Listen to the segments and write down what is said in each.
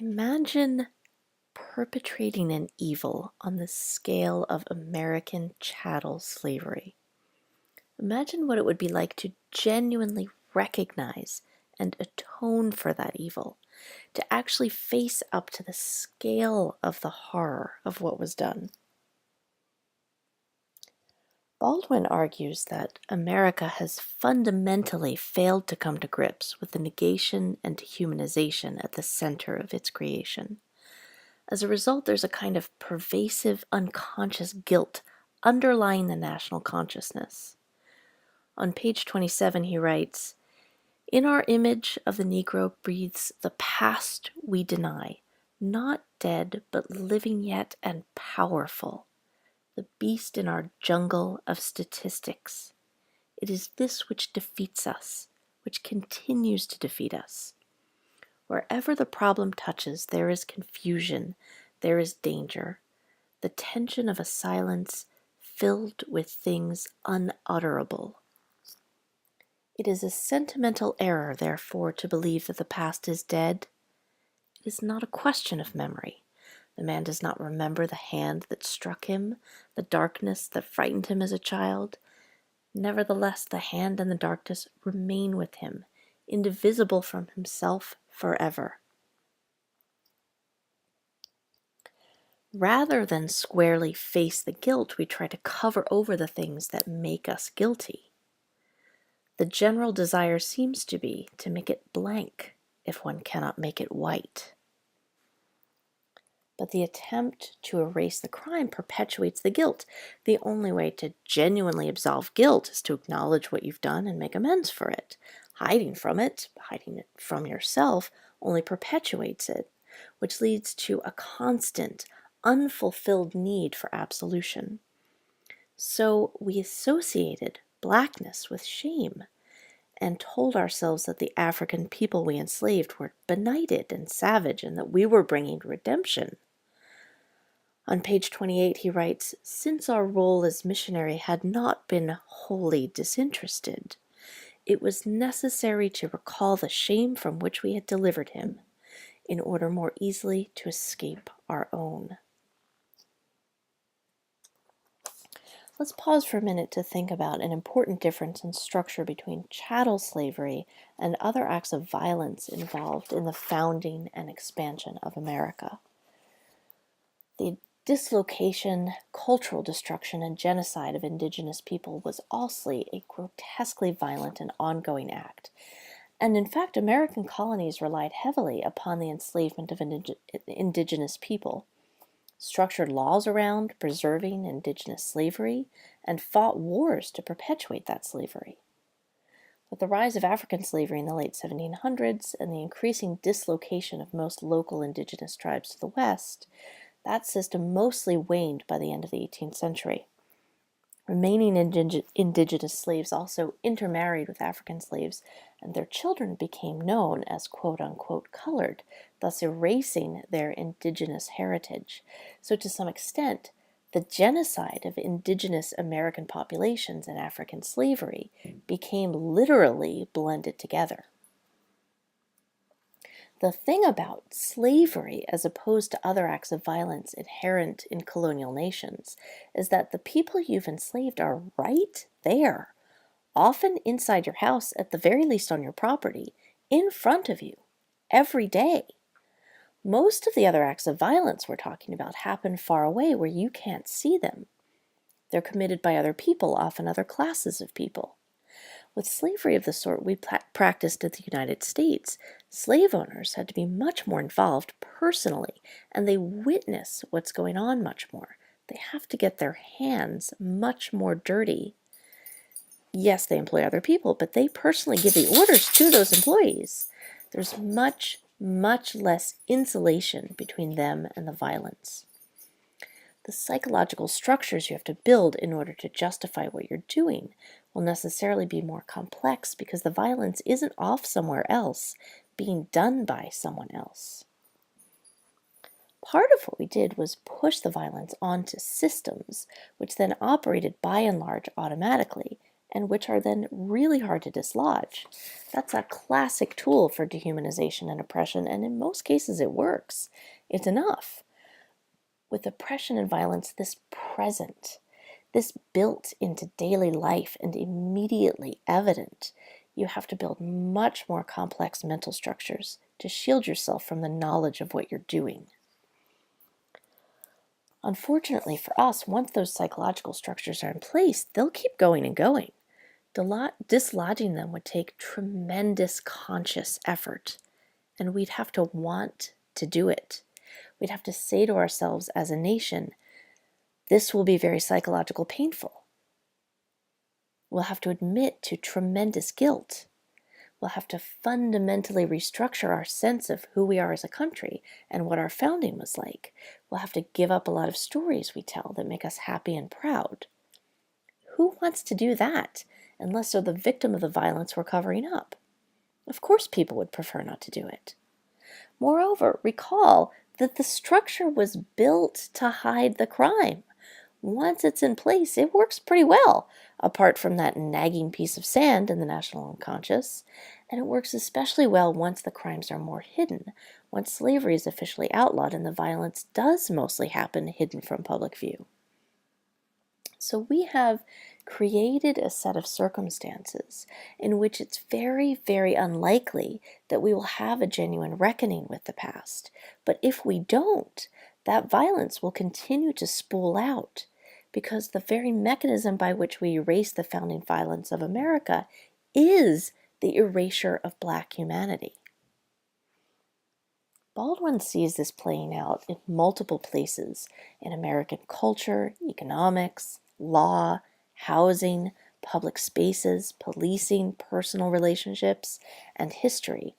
Imagine perpetrating an evil on the scale of American chattel slavery. Imagine what it would be like to genuinely recognize and atone for that evil, to actually face up to the scale of the horror of what was done. Baldwin argues that America has fundamentally failed to come to grips with the negation and dehumanization at the center of its creation. As a result, there's a kind of pervasive unconscious guilt underlying the national consciousness. On page 27, he writes, "In our image of the Negro breathes the past we deny, not dead, but living yet and powerful, the beast in our jungle of statistics. It is this which defeats us, which continues to defeat us. Wherever the problem touches, there is confusion, there is danger, the tension of a silence filled with things unutterable. It is a sentimental error, therefore, to believe that the past is dead. It is not a question of memory. The man does not remember the hand that struck him, the darkness that frightened him as a child. Nevertheless, the hand and the darkness remain with him, indivisible from himself forever." Rather than squarely face the guilt, we try to cover over the things that make us guilty. The general desire seems to be to make it blank if one cannot make it white. But the attempt to erase the crime perpetuates the guilt. The only way to genuinely absolve guilt is to acknowledge what you've done and make amends for it. Hiding it from yourself, only perpetuates it, which leads to a constant, unfulfilled need for absolution. So we associated blackness with shame and told ourselves that the African people we enslaved were benighted and savage and that we were bringing redemption. On page 28, he writes, "Since our role as missionary had not been wholly disinterested, it was necessary to recall the shame from which we had delivered him, in order more easily to escape our own." Let's pause for a minute to think about an important difference in structure between chattel slavery and other acts of violence involved in the founding and expansion of America. The dislocation, cultural destruction, and genocide of indigenous people was also a grotesquely violent and ongoing act. And in fact, American colonies relied heavily upon the enslavement of indigenous people, structured laws around preserving indigenous slavery, and fought wars to perpetuate that slavery. With the rise of African slavery in the late 1700s and the increasing dislocation of most local indigenous tribes to the west, that system mostly waned by the end of the 18th century. Remaining indigenous slaves also intermarried with African slaves, and their children became known as quote-unquote colored, thus erasing their indigenous heritage. So to some extent, the genocide of indigenous American populations and African slavery became literally blended together. The thing about slavery, as opposed to other acts of violence inherent in colonial nations, is that the people you've enslaved are right there, often inside your house, at the very least on your property, in front of you, every day. Most of the other acts of violence we're talking about happen far away where you can't see them. They're committed by other people, often other classes of people. With slavery of the sort we practiced in the United States, slave owners had to be much more involved personally, and they witness what's going on much more. They have to get their hands much more dirty. Yes, they employ other people, but they personally give the orders to those employees. There's much less insulation between them and the violence. The psychological structures you have to build in order to justify what you're doing will necessarily be more complex because the violence isn't off somewhere else, being done by someone else. Part of what we did was push the violence onto systems, which then operated by and large automatically, and which are then really hard to dislodge. That's a classic tool for dehumanization and oppression, and in most cases it works. It's enough. With oppression and violence this present, this built into daily life and immediately evident, you have to build much more complex mental structures to shield yourself from the knowledge of what you're doing. Unfortunately for us, once those psychological structures are in place, they'll keep going and going. Dislodging them would take tremendous conscious effort, and we'd have to want to do it. We'd have to say to ourselves as a nation, this will be very psychological painful. We'll have to admit to tremendous guilt. We'll have to fundamentally restructure our sense of who we are as a country and what our founding was like. We'll have to give up a lot of stories we tell that make us happy and proud. Who wants to do that unless they're the victim of the violence we're covering up? Of course people would prefer not to do it. Moreover, recall that the structure was built to hide the crime. Once it's in place, it works pretty well, apart from that nagging piece of sand in the national unconscious. And it works especially well once the crimes are more hidden, once slavery is officially outlawed and the violence does mostly happen hidden from public view. So we have created a set of circumstances in which it's very, very unlikely that we will have a genuine reckoning with the past. But if we don't, that violence will continue to spool out, because the very mechanism by which we erase the founding violence of America is the erasure of Black humanity. Baldwin sees this playing out in multiple places in American culture, economics, law, housing, public spaces, policing, personal relationships, and history.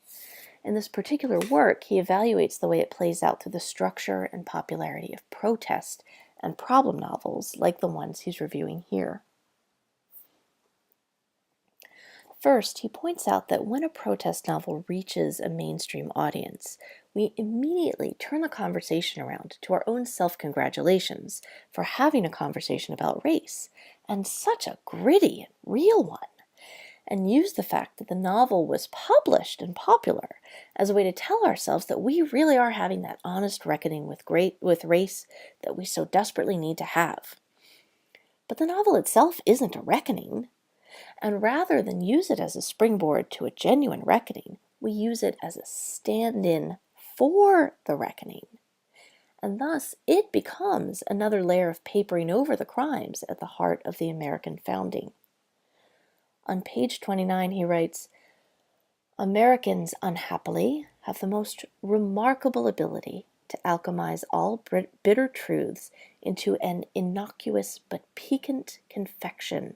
In this particular work, he evaluates the way it plays out through the structure and popularity of protest and problem novels like the ones he's reviewing here. First, he points out that when a protest novel reaches a mainstream audience, we immediately turn the conversation around to our own self-congratulations for having a conversation about race, and such a gritty and real one, and use the fact that the novel was published and popular as a way to tell ourselves that we really are having that honest reckoning with race that we so desperately need to have. But the novel itself isn't a reckoning. And rather than use it as a springboard to a genuine reckoning, we use it as a stand-in for the reckoning. And thus, it becomes another layer of papering over the crimes at the heart of the American founding. On page 29, he writes, Americans, unhappily, have the most remarkable ability to alchemize all bitter truths into an innocuous but piquant confection,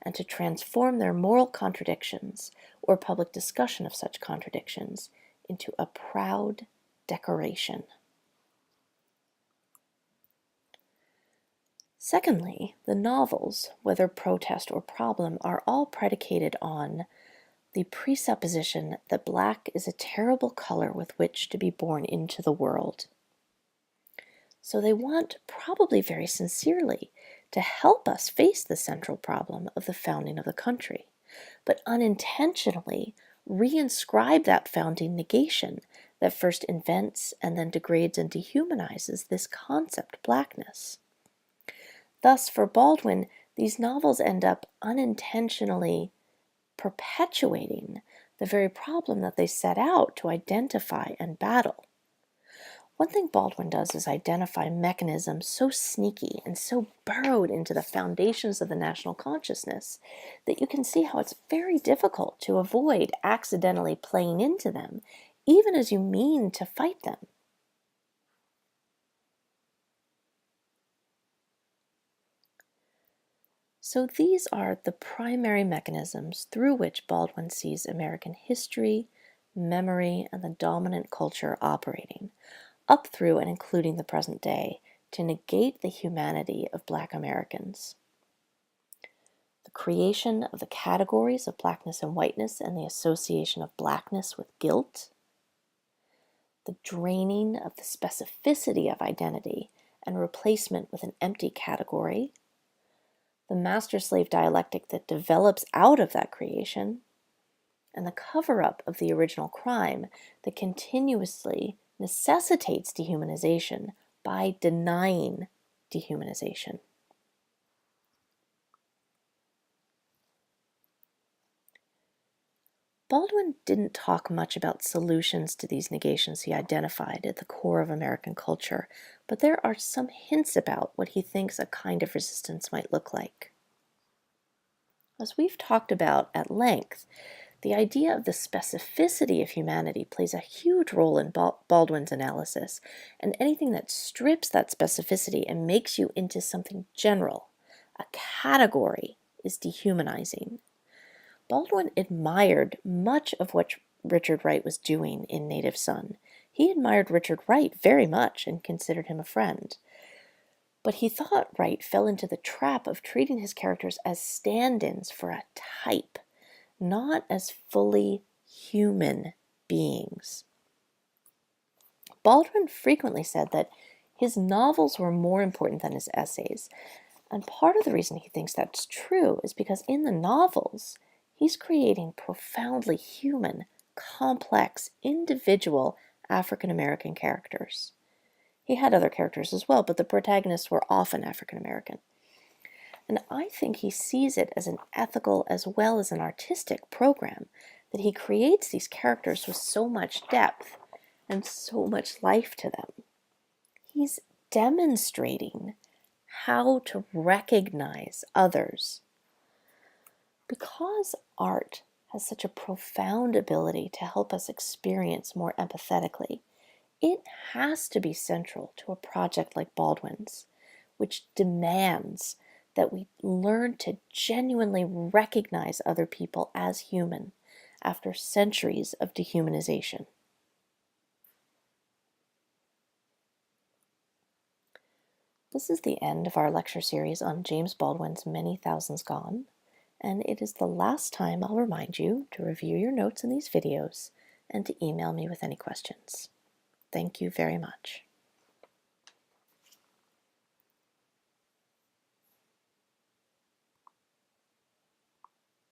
and to transform their moral contradictions, or public discussion of such contradictions, into a proud decoration. Secondly, the novels, whether protest or problem, are all predicated on the presupposition that black is a terrible color with which to be born into the world. So they want, probably very sincerely, to help us face the central problem of the founding of the country, but unintentionally reinscribe that founding negation that first invents and then degrades and dehumanizes this concept, blackness. Thus, for Baldwin, these novels end up unintentionally perpetuating the very problem that they set out to identify and battle. One thing Baldwin does is identify mechanisms so sneaky and so burrowed into the foundations of the national consciousness that you can see how it's very difficult to avoid accidentally playing into them, even as you mean to fight them. So these are the primary mechanisms through which Baldwin sees American history, memory, and the dominant culture operating, up through and including the present day, to negate the humanity of Black Americans. The creation of the categories of blackness and whiteness and the association of blackness with guilt. The draining of the specificity of identity and replacement with an empty category. the master-slave dialectic that develops out of that creation, and the cover-up of the original crime that continuously necessitates dehumanization by denying dehumanization. Baldwin didn't talk much about solutions to these negations he identified at the core of American culture, but there are some hints about what he thinks a kind of resistance might look like. As we've talked about at length, the idea of the specificity of humanity plays a huge role in Baldwin's analysis, and anything that strips that specificity and makes you into something general, a category, is dehumanizing. Baldwin admired much of what Richard Wright was doing in Native Son. He admired Richard Wright very much and considered him a friend. But he thought Wright fell into the trap of treating his characters as stand-ins for a type, not as fully human beings. Baldwin frequently said that his novels were more important than his essays, and part of the reason he thinks that's true is because in the novels, he's creating profoundly human, complex, individual African American characters. He had other characters as well, but the protagonists were often African American. And I think he sees it as an ethical as well as an artistic program, that he creates these characters with so much depth and so much life to them. He's demonstrating how to recognize others. Because art has such a profound ability to help us experience more empathetically, it has to be central to a project like Baldwin's, which demands that we learn to genuinely recognize other people as human after centuries of dehumanization. This is the end of our lecture series on James Baldwin's Many Thousands Gone, and it is the last time I'll remind you to review your notes in these videos and to email me with any questions. Thank you very much.